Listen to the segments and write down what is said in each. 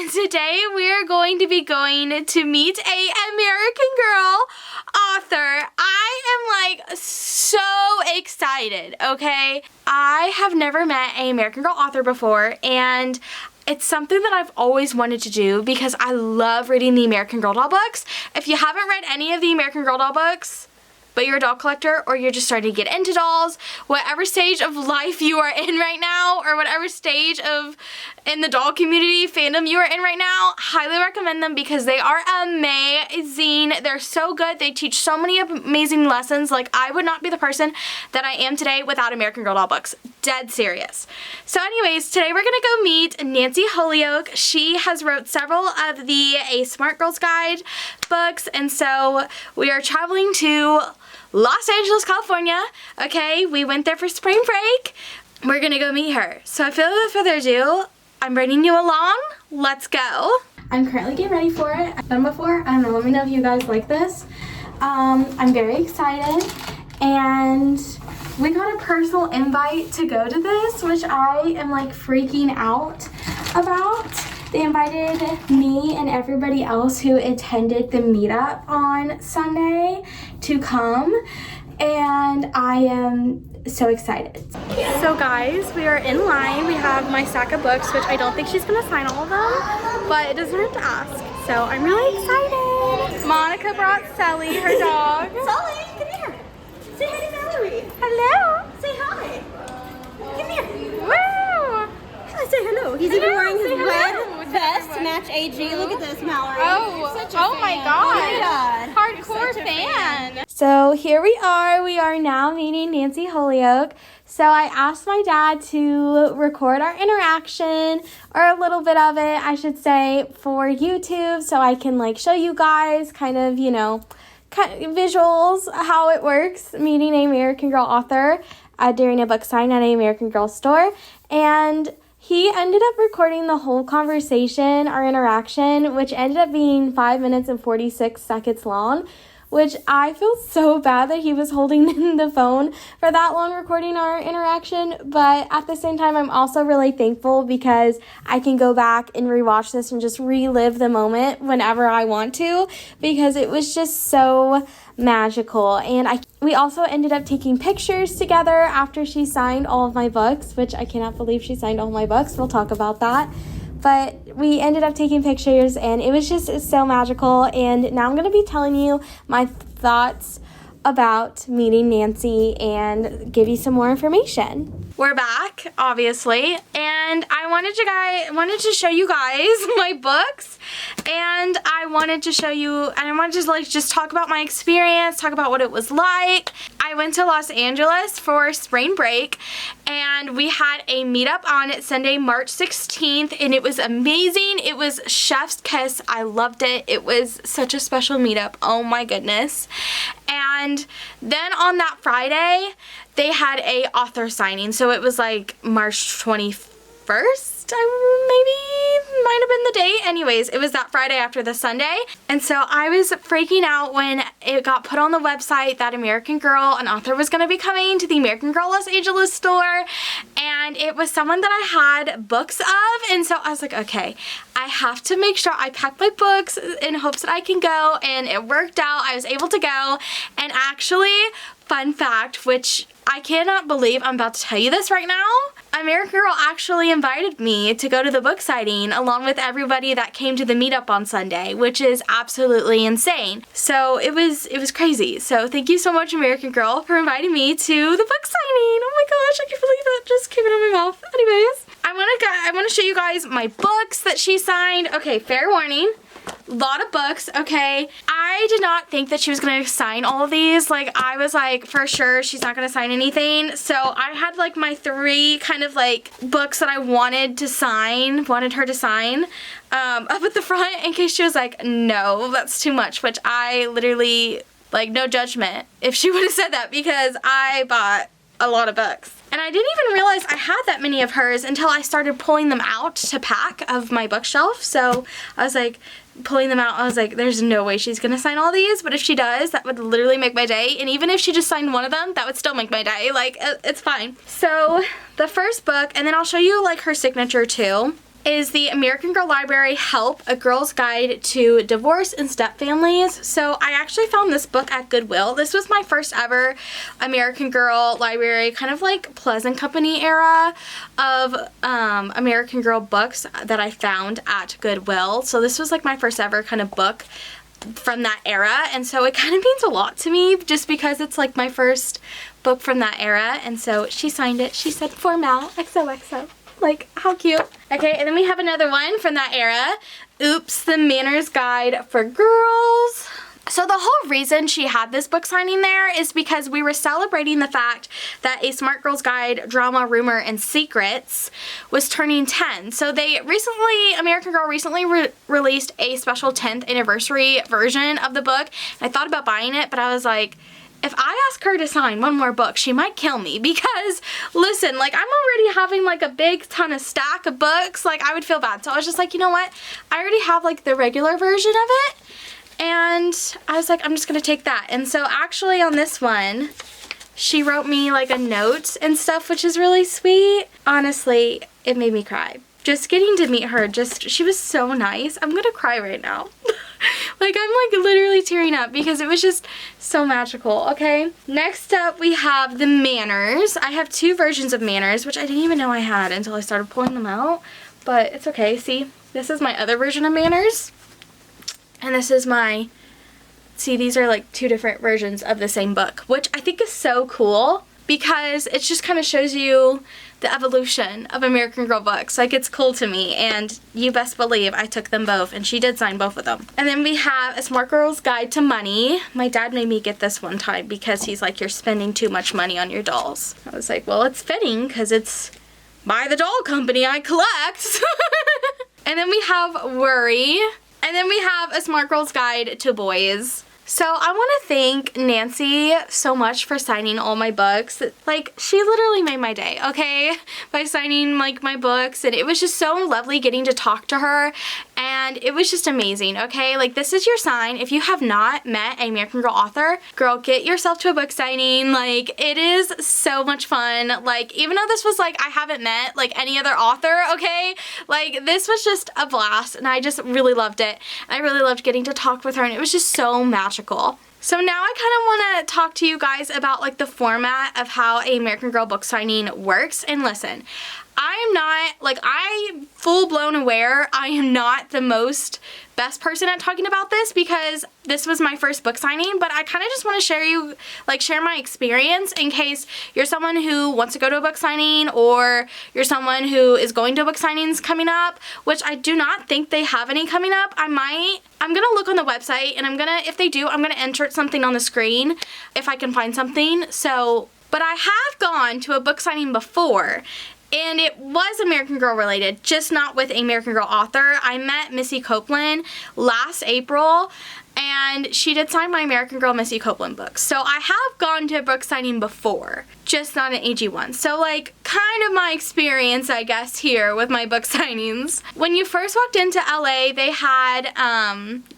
and today we are going to be going to meet a American Girl author. I am like so excited, okay? I have never met an American Girl author before, and it's something that I've always wanted to do because I love reading the American Girl doll books. If you haven't read any of the American Girl doll books, but you're a doll collector or you're just starting to get into dolls, whatever stage of life you are in right now or whatever stage of in the doll community fandom you are in right now, highly recommend them because they are amazing. They're so good. They teach so many amazing lessons. Like, I would not be the person that I am today without American Girl doll books. Dead serious. So anyways, today we're gonna go meet Nancy Holyoke. She has wrote several of the A Smart Girls Guide books, and so we are traveling to Los Angeles, California. Okay, we went there for spring break. We're gonna go meet her. So without further ado, I'm bringing you along. Let's go. I'm currently getting ready for it. I've done before. I don't know. Let me know if you guys like this. I'm very excited, and we got a personal invite to go to this, which I am like freaking out about. They invited me and everybody else who attended the meetup on Sunday to come, and I am so excited. So guys, we are in line. We have my stack of books, which I don't think she's gonna sign all of them, but it doesn't hurt to ask. So I'm really excited. Monica brought Sully, her dog. Sully, come here. Say hi to Valerie. Hello. Say hi. Come here. Woo. Say hello. He's even wearing his red vest to match AG. Look at this, Mallory. Oh my god. Hardcore fan. So here we are now meeting Nancy Holyoke. So I asked my dad to record our interaction, or a little bit of it, I should say, for YouTube, so I can like show you guys kind of, you know, visuals, how it works, meeting an American Girl author during a book sign at an American Girl store. And he ended up recording the whole conversation, our interaction, which ended up being 5 minutes and 46 seconds long, which I feel so bad that he was holding the phone for that long recording our interaction. But at the same time, I'm also really thankful because I can go back and rewatch this and just relive the moment whenever I want to, because it was just so magical. And we also ended up taking pictures together after she signed all of my books, which I cannot believe she signed all my books. We'll talk about that. But we ended up taking pictures, and it was just so magical. And now I'm going to be telling you my thoughts about meeting Nancy and give you some more information. We're back, obviously, and I wanted to show you guys my books, and I wanted to just talk about my experience, talk about what it was like. I went to Los Angeles for spring break, and we had a meetup on Sunday, March 16th, and it was amazing. It was chef's kiss. I loved it. It was such a special meetup. Oh my goodness. And then on that Friday, they had a author signing. So it was like March 21st, maybe might have been the date. Anyways, it was that Friday after the Sunday. And so I was freaking out when it got put on the website that American Girl, an author, was going to be coming to the American Girl Los Angeles store. And it was someone that I had books of. And so I was like, okay, I have to make sure I pack my books in hopes that I can go. And it worked out. I was able to go. And actually, fun fact, which I cannot believe I'm about to tell you this right now, American Girl actually invited me to go to the book signing along with everybody that came to the meetup on Sunday, which is absolutely insane. So it was crazy. So thank you so much, American Girl, for inviting me to the book signing. Oh my gosh, I can't believe that just came out of my mouth. Anyways, I want to show you guys my books that she signed. Okay, fair warning. Lot of books, okay. I did not think that she was gonna sign all of these. Like, I was like, for sure she's not gonna sign anything. So I had like my 3 kind of like books that I wanted her to sign up at the front, in case she was like, no, that's too much, which I literally, like, no judgment if she would have said that, because I bought a lot of books. And I didn't even realize I had that many of hers until I started pulling them out to pack of my bookshelf. So I was like, pulling them out, I was like, there's no way she's gonna sign all these, but if she does, that would literally make my day. And even if she just signed one of them, that would still make my day. Like, it's fine. So the first book, and then I'll show you like her signature too. is the American Girl Library Help, A Girl's Guide to Divorce and Step Families. So I actually found this book at Goodwill. This was my first ever American Girl Library, kind of like Pleasant Company era of American Girl books that I found at Goodwill. So this was like my first ever kind of book from that era, and so it kind of means a lot to me just because it's like my first book from that era. And so she signed it. She said, "For Mal, XOXO." Like, how cute. Okay, and then we have another one from that era. Oops, The Manners Guide for Girls. So the whole reason she had this book signing there is because we were celebrating the fact that A Smart Girl's Guide Drama, Rumor, and Secrets was turning 10. So they recently, American Girl recently released a special 10th anniversary version of the book. I thought about buying it, but I was like, if I ask her to sign one more book, she might kill me because, listen, like, I'm already having, like, a big ton of stack of books. Like, I would feel bad. So I was just like, you know what? I already have, like, the regular version of it. And I was like, I'm just going to take that. And so actually on this one, she wrote me, like, a note and stuff, which is really sweet. Honestly, it made me cry. Just getting to meet her, she was so nice. I'm going to cry right now. Like, I'm like literally tearing up because it was just so magical. Okay, next up we have the Manners. I have two versions of Manners, which I didn't even know I had until I started pulling them out, but it's okay. See, this is my other version of Manners, and this is my, see, these are like two different versions of the same book, which I think is so cool because it just kind of shows you the evolution of American Girl books. Like, it's cool to me, and you best believe I took them both, and she did sign both of them. And then we have A Smart Girl's Guide to Money. My dad made me get this one time because he's like, you're spending too much money on your dolls. I was like, well, it's fitting because it's by the doll company I collect. And then we have Worry. And then we have A Smart Girl's Guide to Boys. So I want to thank Nancy so much for signing all my books. Like, she literally made my day, okay, by signing like my books, and it was just so lovely getting to talk to her, and it was just amazing, okay? Like, this is your sign. If you have not met an American Girl author, girl, get yourself to a book signing. Like, it is so much fun. Like, even though this was like, I haven't met like any other author, okay, like, this was just a blast, and I just really loved it. I really loved getting to talk with her, and it was just so magical. So now I kind of want to talk to you guys about like the format of how a American Girl book signing works. And listen, I am not, like, I'm full blown aware I am not the best person at talking about this because this was my first book signing, but I kind of just want to share my experience in case you're someone who wants to go to a book signing, or you're someone who is going to book signings coming up, which I do not think they have any coming up. I'm gonna look on the website, and if they do, I'm gonna insert something on the screen if I can find something. So, but I have gone to a book signing before, and it was American Girl related, just not with an American Girl author. I met Missy Copeland last April, and she did sign my American Girl Missy Copeland books. So I have gone to a book signing before, just not an AG one. So, like, kind of my experience, I guess, here with my book signings. When you first walked into LA, they had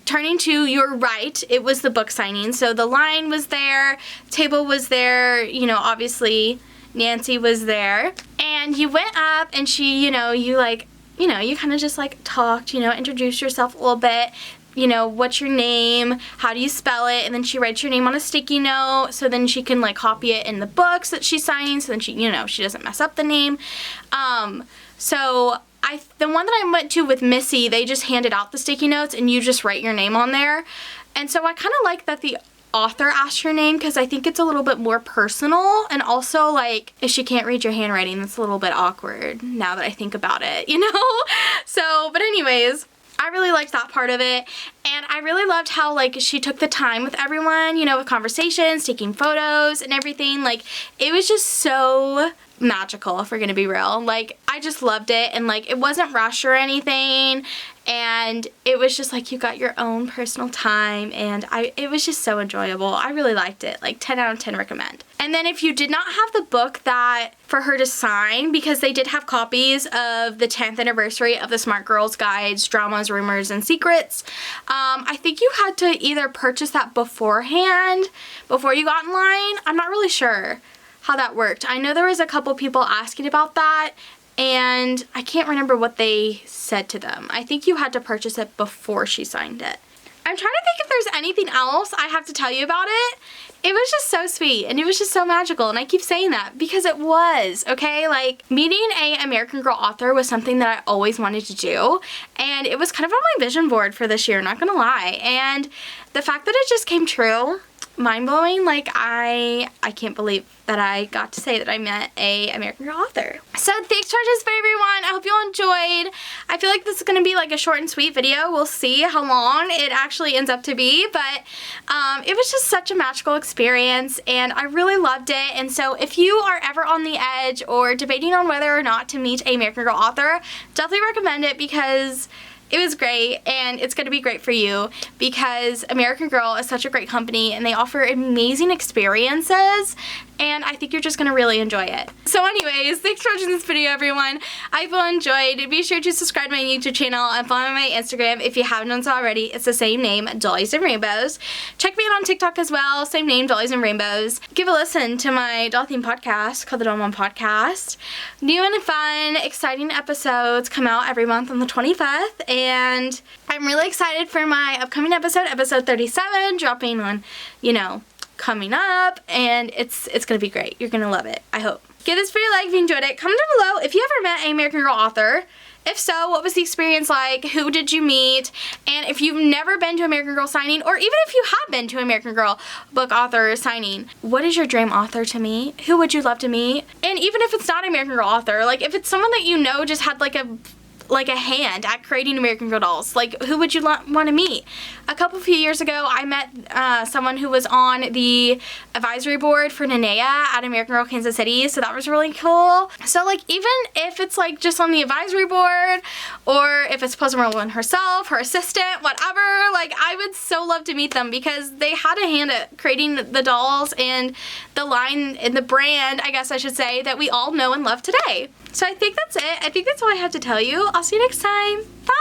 Turning to Your Right. It was the book signing. So the line was there, table was there, you know, obviously Nancy was there. And you went up, and she, you kind of just like talked, introduced yourself a little bit. What's your name? How do you spell it? And then she writes your name on a sticky note, so then she can like copy it in the books that she's signing, so then she doesn't mess up the name. The one that I went to with Missy, they just handed out the sticky notes and you just write your name on there. And so I kind of like that the author asks your name, because I think it's a little bit more personal, and also, like, if she can't read your handwriting, that's a little bit awkward now that I think about it, So, but anyways, I really liked that part of it, and I really loved how, like, she took the time with everyone, with conversations, taking photos and everything. Like, it was just so magical, if we're gonna be real. Like, I just loved it, and like, it wasn't rushed or anything, and it was just like you got your own personal time, and it was just so enjoyable. I really liked it. Like, 10 out of 10 recommend. And then if you did not have the book for her to sign, because they did have copies of the 10th anniversary of the Smart Girls Guides, Dramas, Rumors, and Secrets, I think you had to either purchase that beforehand, before you got in line. I'm not really sure how that worked. I know there was a couple people asking about that, and I can't remember what they said to them. I think you had to purchase it before she signed it. I'm trying to think if there's anything else I have to tell you about it. It was just so sweet, and it was just so magical, and I keep saying that because it was, okay? Like, meeting a American Girl author was something that I always wanted to do, and it was kind of on my vision board for this year, not gonna lie. And the fact that it just came true, mind-blowing. Like, I can't believe that I got to say that I met a American Girl author. So thanks for participating, everyone. I hope you all enjoyed. I feel like this is going to be like a short and sweet video. We'll see how long it actually ends up to be, but it was just such a magical experience, and I really loved it. And so if you are ever on the edge or debating on whether or not to meet a American Girl author, definitely recommend it because it was great, and it's going to be great for you because American Girl is such a great company, and they offer amazing experiences, and I think you're just going to really enjoy it. So anyways, thanks for watching this video, everyone. I hope you all enjoyed. Be sure to subscribe to my YouTube channel and follow my Instagram if you haven't done so already. It's the same name, Dollies and Rainbows. Check me out on TikTok as well, same name, Dollies and Rainbows. Give a listen to my doll theme podcast called the Doll Mom Podcast. New and fun, exciting episodes come out every month on the 25th, and I'm really excited for my upcoming episode, episode 37, dropping on, you know, coming up, and it's gonna be great. You're gonna love it, I hope. Give this video a like if you enjoyed it. Comment down below if you ever met an American Girl author. If so, what was the experience like? Who did you meet? And if you've never been to American Girl signing, or even if you have been to American Girl book author signing, what is your dream author to meet? Who would you love to meet? And even if it's not American Girl author, like if it's someone that you know just had like a hand at creating American Girl dolls, like who would you want to meet? A few years ago, I met someone who was on the advisory board for Nenea at American Girl Kansas City, so that was really cool. So like even if it's like just on the advisory board, or if it's Puzzle Merlin herself, her assistant, whatever, like I would so love to meet them because they had a hand at creating the dolls and the line and the brand, I guess I should say, that we all know and love today. So I think that's it. I think that's all I have to tell you. I'll see you next time. Bye!